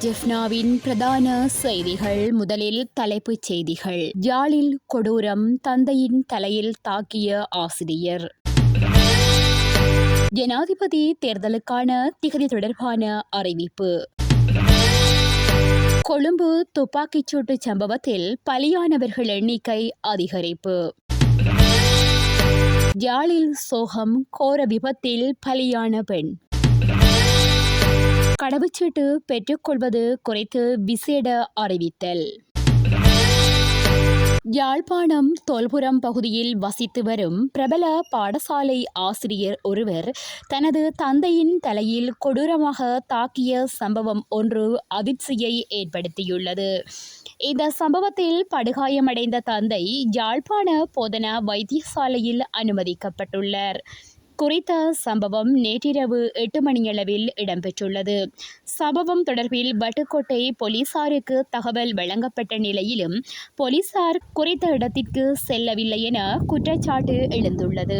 ஜெஃப்னாவின் பிரதான செய்திகள். முதலில் தலைப்புச் செய்திகள். யாழில் கொடூரம், தந்தையின் தலையில் தாக்கிய ஆசிரியர். ஜனாதிபதி தேர்தலுக்கான திகதி தொடர்பான அறிவிப்பு. கொழும்பு துப்பாக்கிச்சூட்டு சம்பவத்தில் பலியானவர்கள் எண்ணிக்கை அதிகரிப்பு. யாழில் சோகம், கோர விபத்தில் பலியான பெண். கடவுச்சீட்டு பெற்றுக்கொள்வது குறித்து விசேட அறிவித்தல். யாழ்ப்பாணம் தொல்புரம் பகுதியில் வசித்து வரும் பிரபல பாடசாலை ஆசிரியர் ஒருவர் தனது தந்தையின் தலையில் கொடூரமாக தாக்கிய சம்பவம் ஒன்று அதிர்ச்சியை ஏற்படுத்தியுள்ளது. இந்த சம்பவத்தில் படுகாயமடைந்த தந்தை யாழ்ப்பாண போதனா வைத்தியசாலையில் அனுமதிக்கப்பட்டுள்ளார். குறித்த சம்பவம் நேற்றிரவு 8 மணியளவில் இடம்பெற்றுள்ளது. சம்பவம் தொடர்பில் வட்டுக்கோட்டை போலீசாருக்கு தகவல் வழங்கப்பட்ட நிலையிலும் போலீசார் குறித்த இடத்திற்கு செல்லவில்லை என குற்றச்சாட்டு எழுந்துள்ளது.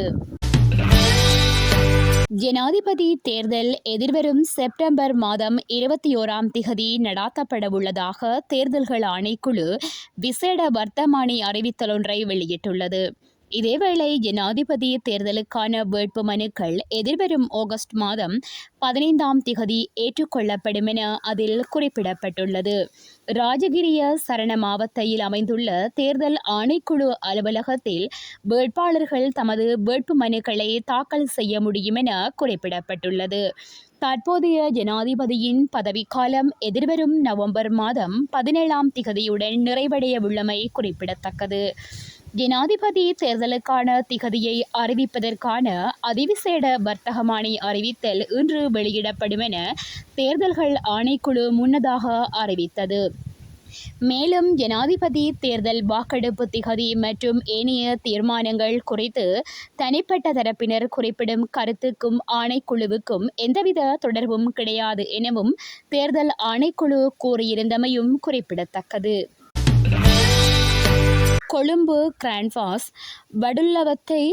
ஜனாதிபதி தேர்தல் எதிர்வரும் செப்டம்பர் மாதம் 21ஆம் திகதி நடாத்தப்படவுள்ளதாக தேர்தல்கள் ஆணைக்குழு விசேட வர்த்தமானி அறிவித்தலொன்றை வெளியிட்டுள்ளது. இதேவேளை ஜனாதிபதி தேர்தலுக்கான வேட்பு மனுக்கள் எதிர்வரும் ஆகஸ்ட் மாதம் 15ஆம் திகதி ஏற்றுக்கொள்ளப்படும் என அதில் குறிப்பிடப்பட்டுள்ளது. ராஜகிரிய சரண மாவட்டத்தில் அமைந்துள்ள தேர்தல் ஆணைக்குழு அலுவலகத்தில் வேட்பாளர்கள் தமது வேட்பு மனுக்களை தாக்கல் செய்ய முடியும் என குறிப்பிடப்பட்டுள்ளது. தற்போதைய ஜனாதிபதியின் பதவிக்காலம் எதிர்வரும் நவம்பர் மாதம் 17ஆம் திகதியுடன் நிறைவடைய உள்ளமை குறிப்பிடத்தக்கது. ஜனாதிபதி தேர்தலுக்கான திகதியை அறிவிப்பதற்கான அதிவிசேட வர்த்தமானி அறிவித்தல் இன்று வெளியிடப்படும் என தேர்தல்கள் ஆணைக்குழு முன்னதாக அறிவித்தது. மேலும் ஜனாதிபதி தேர்தல் வாக்கெடுப்பு திகதி மற்றும் ஏனைய தீர்மானங்கள் குறித்து தனிப்பட்ட தரப்பினர் குறிப்பிடும் கருத்துக்கும் ஆணைக்குழுவுக்கும் எந்தவித தொடர்பும் கிடையாது எனவும் தேர்தல் ஆணைக்குழு கூறியிருந்தமையும் குறிப்பிடத்தக்கது. கொழும்பு கிராண்ட்பாஸ் வடுள்ளவத்தை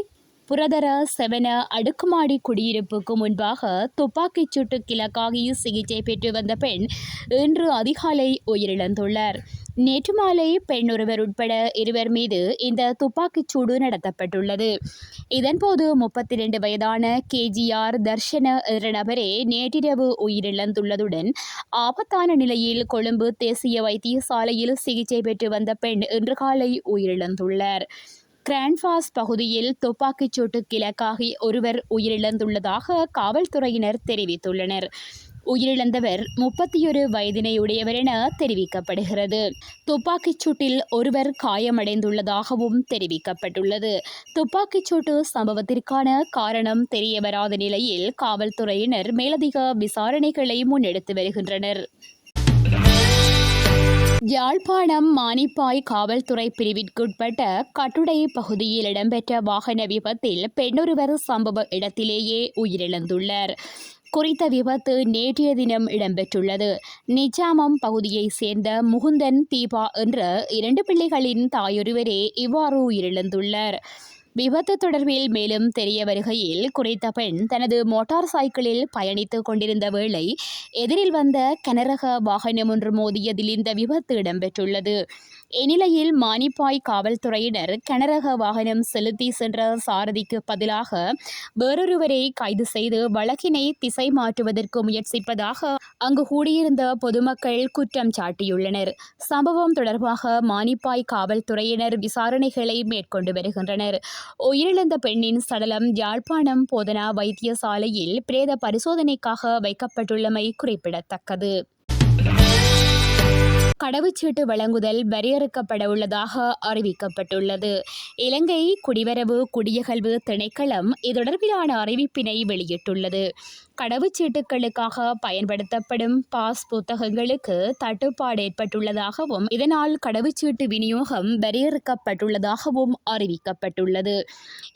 புரதர செவன அடுக்குமாடி குடியிருப்புக்கு முன்பாக துப்பாக்கிச் சூட்டுக்கு இலக்காகி சிகிச்சை பெற்று வந்த பெண் இன்று அதிகாலை உயிரிழந்துள்ளார். நேற்று மாலை பெண் ஒருவர் உட்பட 2 மீது இந்த துப்பாக்கிச் சூடு நடத்தப்பட்டுள்ளது. இதன்போது 32 வயதான KGR தர்ஷன என்ற நபரே நேற்றிரவு உயிரிழந்துள்ளதுடன் ஆபத்தான நிலையில் கொழும்பு தேசிய வைத்தியசாலையில் சிகிச்சை பெற்று வந்த பெண் இன்று காலை உயிரிழந்துள்ளார். கிராண்ட்பாஸ் பகுதியில் துப்பாக்கிச் சூட்டுக்கு இலக்காகி ஒருவர் உயிரிழந்துள்ளதாக காவல்துறையினர் தெரிவித்துள்ளனர். உயிரிழந்தவர் 31 வயதினையுடையவர் என தெரிவிக்கப்படுகிறது. துப்பாக்கிச் சூட்டில் ஒருவர் காயமடைந்துள்ளதாகவும் தெரிவிக்கப்பட்டுள்ளது. துப்பாக்கிச் சூட்டு சம்பவத்திற்கான காரணம் தெரியவராத நிலையில் காவல்துறையினர் மேலதிக விசாரணைகளை முன்னெடுத்து வருகின்றனர். யாழ்ப்பாணம் மானிப்பாய் காவல்துறை பிரிவிற்குட்பட்ட கட்டுடை பகுதியில் இடம்பெற்ற வாகன விபத்தில் பெண்ணொருவர் சம்பவ இடத்திலேயே உயிரிழந்துள்ளார். குறித்த விபத்து நேற்றைய தினம் இடம்பெற்றுள்ளது. நிஜாமம் பகுதியைச் சேர்ந்த முகுந்தன் தீபா என்ற 2 பிள்ளைகளின் தாயொருவரே இவ்வாறு உயிரிழந்துள்ளார். விபத்து தொடர்பில் மேலும் தெரிய வருகையில் குறித்த பெண் தனது மோட்டார் சைக்கிளில் பயணித்துக் கொண்டிருந்த வேளை எதிரில் வந்த கனரக வாகனம் ஒன்று மோதியதில் இந்த விபத்து இடம்பெற்றுள்ளது. இந்நிலையில் மானிப்பாய் காவல்துறையினர் கனரக வாகனம் செலுத்தி சென்ற சாரதிக்கு பதிலாக வேறொருவரை கைது செய்து வழக்கினை திசை மாற்றுவதற்கு முயற்சிப்பதாக அங்கு கூடியிருந்த பொதுமக்கள் குற்றம் சாட்டியுள்ளனர். சம்பவம் தொடர்பாக மானிப்பாய் காவல்துறையினர் விசாரணைகளை மேற்கொண்டு வருகின்றனர். உயிரிழந்த பெண்ணின் சடலம் யாழ்ப்பாணம் போதனா வைத்தியசாலையில் பிரேத பரிசோதனைக்காக வைக்கப்பட்டுள்ளமை குறிப்பிடத்தக்கது. கடவுச்சீட்டு வழங்குதல் வரையறுக்கப்படவுள்ளதாக அறிவிக்கப்பட்டுள்ளது. இலங்கை குடிவரவு குடியகல்வு திணைக்களம் இது தொடர்பிலான அறிவிப்பினை வெளியிட்டுள்ளது. கடவுச்சீட்டுகளுக்காக பயன்படுத்தப்படும் பாஸ் புத்தகங்களுக்கு தட்டுப்பாடு ஏற்பட்டுள்ளதாகவும் இதனால் கடவுச்சீட்டு விநியோகம் வரையறுக்கப்பட்டுள்ளதாகவும் அறிவிக்கப்பட்டுள்ளது.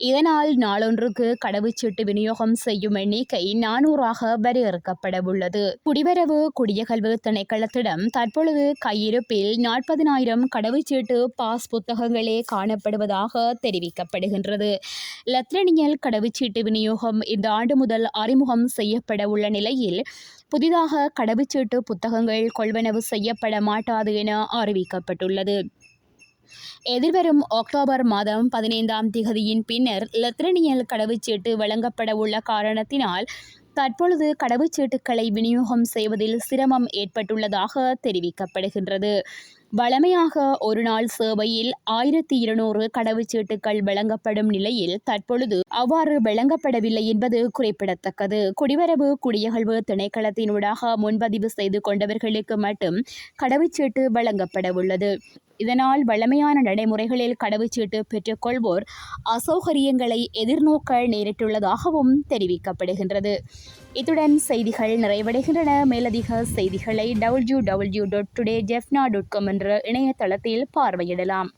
இதனால் நாளொன்றுக்கு கடவுச்சீட்டு விநியோகம் செய்யும் எண்ணிக்கை 400ஆக வரையறுக்கப்படவுள்ளது. குடிவரவு குடியகல்வு திணைக்களத்திடம் தற்பொழுது கையிருப்பில் 40,000 கடவுச்சீட்டு பாஸ் புத்தகங்களே காணப்படுவதாக தெரிவிக்கப்படுகின்றது. லத்திரனியல் கடவுச்சீட்டு விநியோகம் இந்த ஆண்டு முதல் அறிமுகம் செய்யப்பட உள்ள நிலையில் புதிதாக கடவுச்சீட்டு புத்தகங்கள் கொள்வனவு செய்யப்பட மாட்டாது என அறிவிக்கப்பட்டுள்ளது. எதிர்வரும் அக்டோபர் மாதம் 15ஆம் திகதியின் பின்னர் இலத்திரனியல் கடவுச்சீட்டு வழங்கப்பட உள்ள காரணத்தினால் தற்பொழுது கடவுச்சீட்டுக்களை விநியோகம் செய்வதில் சிரமம் ஏற்பட்டுள்ளதாக தெரிவிக்கப்படுகின்றது. வழமையாக ஒரு நாள் சேவையில் 1200 கடவுச்சீட்டுக்கள் வழங்கப்படும் நிலையில் தற்பொழுது அவ்வாறு வழங்கப்படவில்லை என்பது குறிப்பிடத்தக்கது. குடிவரவு குடியகழ்வு திணைக்களத்தினூடாக முன்பதிவு செய்து கொண்டவர்களுக்கு மட்டும் கடவுச்சீட்டு வழங்கப்பட உள்ளது. இதனால் வழமையான நடைமுறைகளில் கடவுச்சீட்டு பெற்றுக்கொள்வோர் அசௌகரியங்களை எதிர்நோக்க நேரிட்டுள்ளதாகவும் தெரிவிக்கப்படுகின்றது. இத்துடன் செய்திகள் நிறைவடைகின்றன. மேலதிக செய்திகளை www.todayjefna.com என்ற இணையதளத்தில் பார்வையிடலாம்.